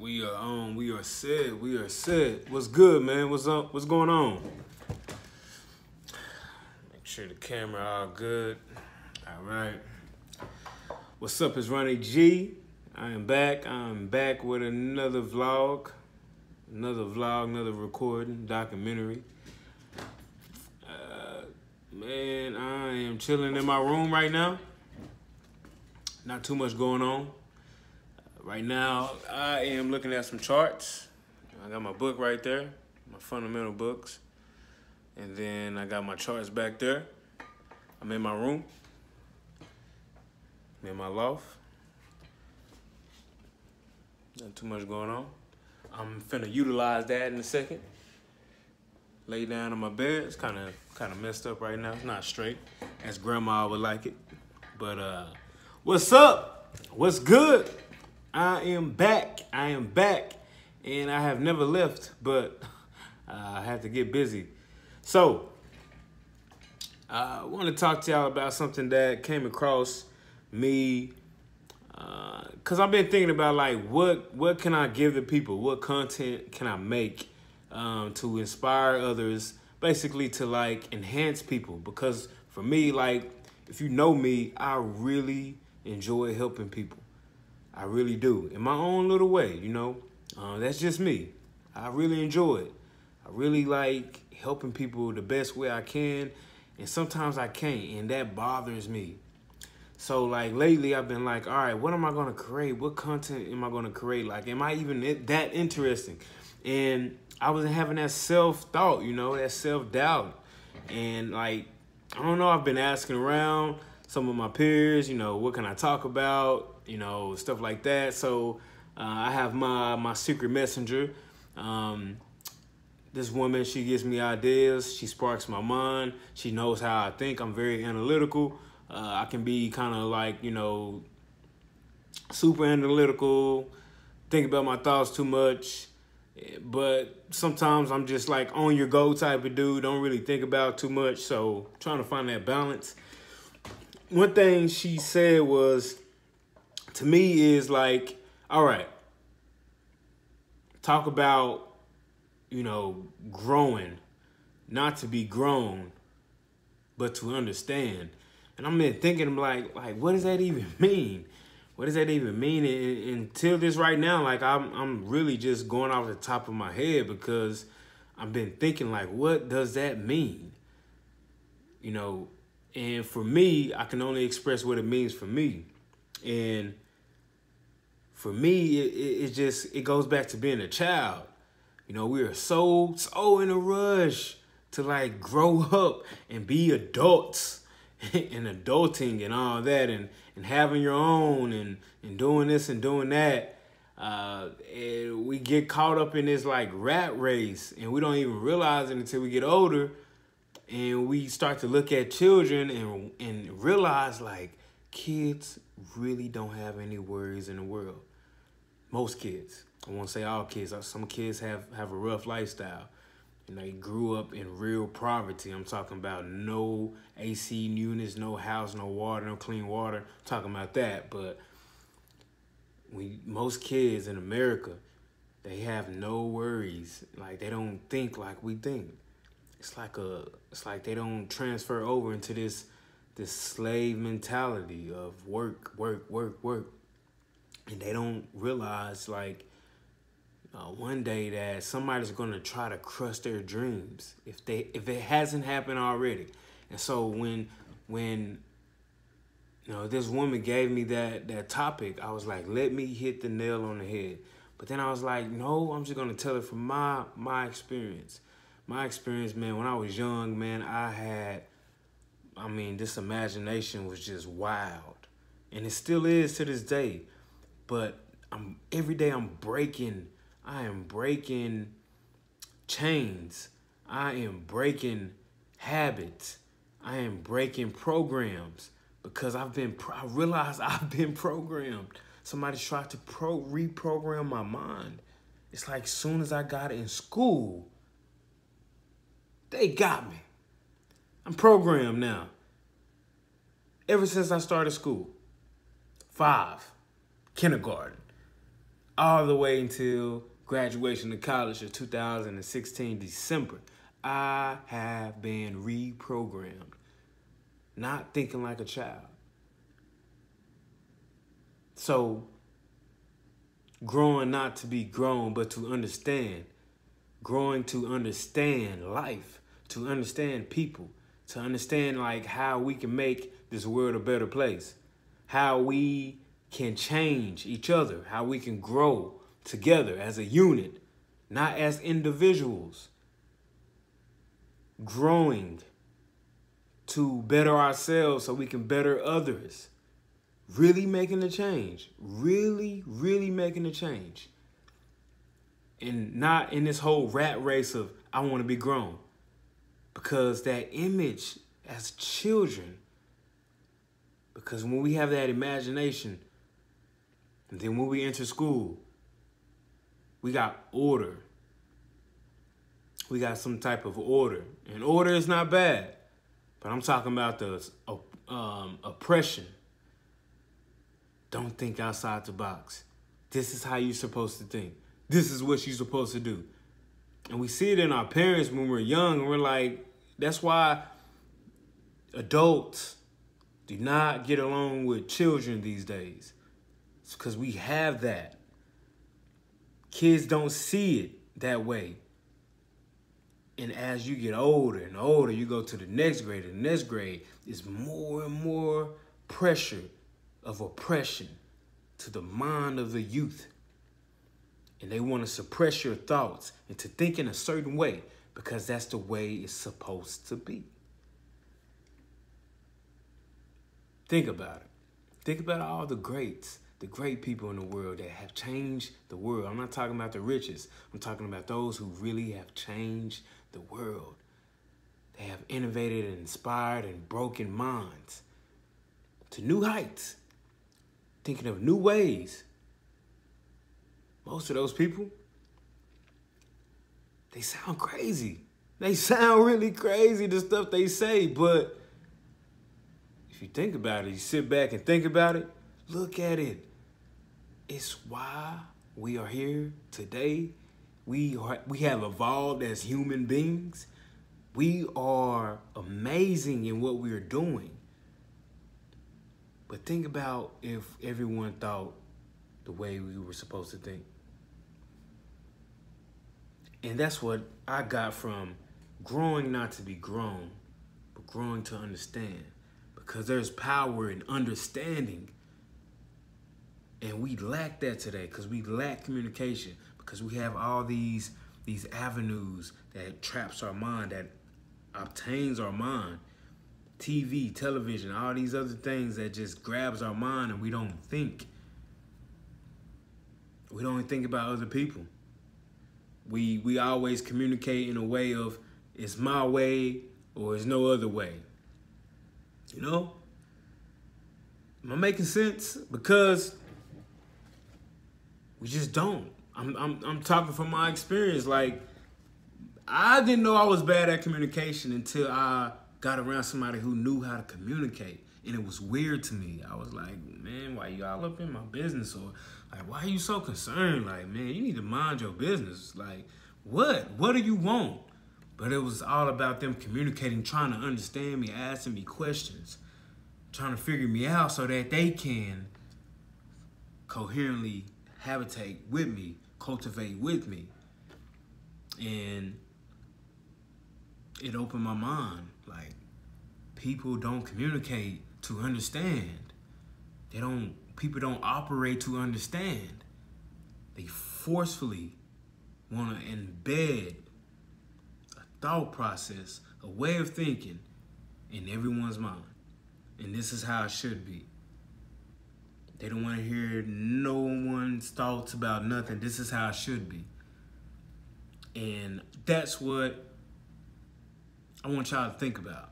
We are on. We are set. We are set. What's good, man? What's up? What's going on? Make sure the camera all good. All right. What's up? It's Ronnie G. I am back. I'm back with another vlog, another recording, documentary. Man, I am chilling in my room right now. Not too much going on. Right now, I am looking at some charts. I got my book right there, my fundamental books. And then I got my charts back there. I'm in my room. I'm in my loft. Not too much going on. I'm finna utilize that in a second. Lay down on my bed. It's kind of messed up right now. It's not straight, as grandma would like it. But what's up? What's good? I am back. And I have never left, but I had to get busy. So I want to talk to y'all about something that came across me, because I've been thinking about, like, what can I give the people? What content can I make to inspire others, basically to, like, enhance people? Because for me, like, if you know me, I really enjoy helping people. I really do, in my own little way, you know. That's just me. I really enjoy it. I really like helping people the best way I can, and sometimes I can't, and that bothers me. So, like, lately I've been like, all right, what am I going to create? What content am I going to create? Like, am I even that interesting? And I wasn't having that self-thought, you know, that self-doubt. And, like, I don't know, I've been asking around some of my peers, you know, what can I talk about? You know, stuff like that. So I have my secret messenger. This woman, she gives me ideas. She sparks my mind. She knows how I think. I'm very analytical. I can be kind of like, you know, super analytical, think about my thoughts too much. But sometimes I'm just like on your go type of dude. Don't really think about too much. So trying to find that balance. One thing she said was, to me, is like, all right, talk about, you know, growing, not to be grown, but to understand. And I've been thinking, like, what does that even mean? What does that even mean? And until this right now, like, I'm really just going off the top of my head, because I've been thinking, like, what does that mean? You know, and for me, I can only express what it means for me. And for me, it goes back to being a child. You know, we are so in a rush to, like, grow up and be adults and adulting and all that, and having your own and doing this and doing that. And we get caught up in this, like, rat race, and we don't even realize it until we get older, and we start to look at children and realize, like, kids really don't have any worries in the world. Most kids. I won't say all kids. Some kids have a rough lifestyle. And they grew up in real poverty. I'm talking about no AC units, no house, no water, no clean water. I'm talking about that. But most kids in America, they have no worries. Like, they don't think like we think. It's like they don't transfer over into this slave mentality of work. And they don't realize, like, one day that somebody's going to try to crush their dreams if it hasn't happened already. And so when you know, this woman gave me that topic, I was like, let me hit the nail on the head. But then I was like, no, I'm just going to tell it from my experience. My experience, man, when I was young, man, this imagination was just wild. And it still is to this day. But every day I am breaking chains. I am breaking habits. I am breaking programs, because I realized I've been programmed. Somebody tried to reprogram my mind. It's like, soon as I got in school, they got me. I'm programmed now. Ever since I started school, 5, kindergarten, all the way until graduation of college of 2016 December, I have been reprogrammed, not thinking like a child. So, growing not to be grown, but to understand. Growing to understand life, to understand people, to understand like how we can make this world a better place, how we can change each other, how we can grow together as a unit, not as individuals. Growing to better ourselves so we can better others. Really making a change. Really, really making a change. And not in this whole rat race of, I want to be grown. Because that image as children, because when we have that imagination, and then when we enter school, we got order. We got some type of order. And order is not bad. But I'm talking about the oppression. Don't think outside the box. This is how you're supposed to think. This is what you're supposed to do. And we see it in our parents when we're young, and we're like, that's why adults do not get along with children these days. It's because we have that. Kids don't see it that way. And as you get older and older, you go to the next grade, and the next grade is more and more pressure of oppression to the mind of the youth. And they want to suppress your thoughts into thinking a certain way because that's the way it's supposed to be. Think about it. Think about all the greats, the great people in the world that have changed the world. I'm not talking about the richest. I'm talking about those who really have changed the world. They have innovated and inspired and broken minds to new heights, thinking of new ways. Most of those people, they sound crazy. They sound really crazy, the stuff they say, but if you think about it, you sit back and think about it, look at it. It's why we are here today. We have evolved as human beings. We are amazing in what we are doing. But think about if everyone thought the way we were supposed to think. And that's what I got from growing not to be grown, but growing to understand. Because there's power in understanding. And we lack that today because we lack communication. Because we have all these avenues that traps our mind, that obtains our mind. TV, television, all these other things that just grabs our mind and we don't think. We don't think about other people. We always communicate in a way of it's my way or it's no other way. You know? Am I making sense? Because we just don't. I'm talking from my experience. Like, I didn't know I was bad at communication until I got around somebody who knew how to communicate. And it was weird to me. I was like, man, why you all up in my business? Or like, why are you so concerned? Like, man, you need to mind your business. Like, what? What do you want? But it was all about them communicating, trying to understand me, asking me questions, trying to figure me out so that they can coherently habitate with me, cultivate with me. And it opened my mind. Like, people don't communicate to understand. People don't operate to understand. They forcefully want to embed a thought process, a way of thinking in everyone's mind. And this is how it should be. They don't want to hear no one's thoughts about nothing. This is how it should be. And that's what I want y'all to think about.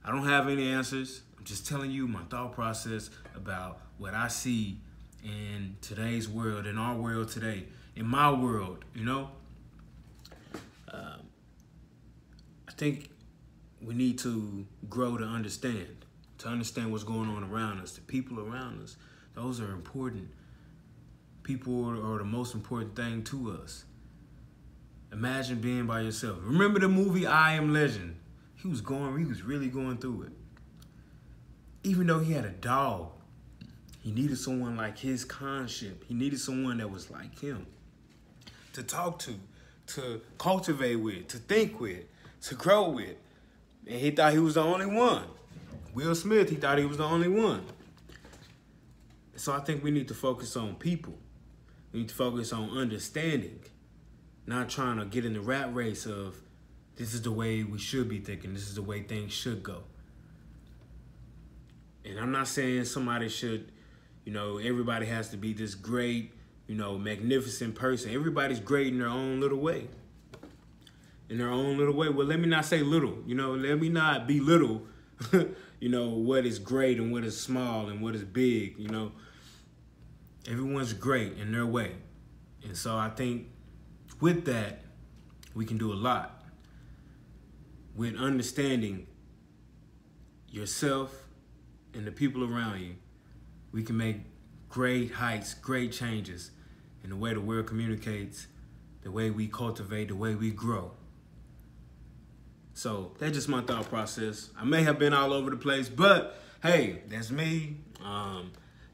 I don't have any answers. I'm just telling you my thought process about what I see in today's world, in our world today, in my world, you know? I think we need to grow to understand what's going on around us, the people around us. Those are important People are the most important thing to us. Imagine being by yourself. Remember the movie I Am Legend? He was really going through it. Even though he had a dog, he needed someone like his kinship. He needed someone that was like him to talk to cultivate with, to think with, to grow with. And he thought he was the only one. Will Smith, he thought he was the only one. So I think we need to focus on people. We need to focus on understanding, not trying to get in the rat race of this is the way we should be thinking, this is the way things should go. And I'm not saying somebody should, everybody has to be this great, magnificent person. Everybody's great in their own little way. In their own little way. Well, let me not say little, let me not belittle, what is great and what is small and what is big, Everyone's great in their way. And so I think with that, we can do a lot. With understanding yourself and the people around you, we can make great heights, great changes in the way the world communicates, the way we cultivate, the way we grow. So that's just my thought process. I may have been all over the place, but hey, that's me.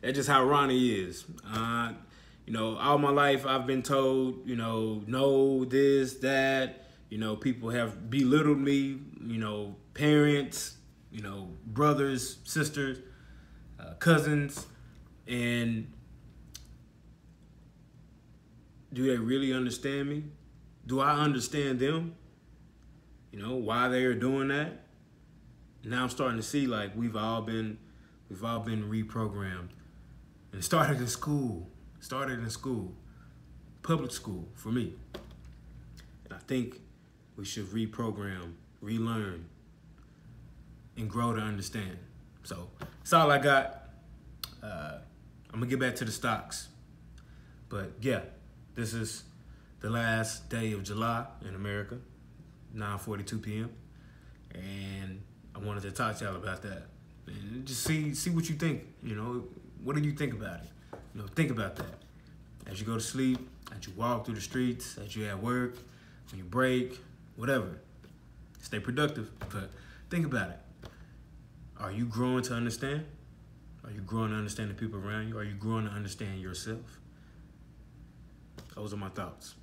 That's just how Ronnie is. All my life I've been told, no, this, that. People have belittled me, parents, brothers, sisters, cousins. And do they really understand me? Do I understand them? Why they are doing that? Now I'm starting to see like we've all been reprogrammed. And it started in school. Public school for me. And I think we should reprogram, relearn, and grow to understand. So that's all I got. I'm gonna get back to the stocks. But yeah, this is the last day of July in America, 9:42 p.m. And I wanted to talk to y'all about that. And just see what you think, what do you think about it? Think about that. As you go to sleep, as you walk through the streets, as you're at work, when you break, whatever. Stay productive, but think about it. Are you growing to understand? Are you growing to understand the people around you? Are you growing to understand yourself? Those are my thoughts.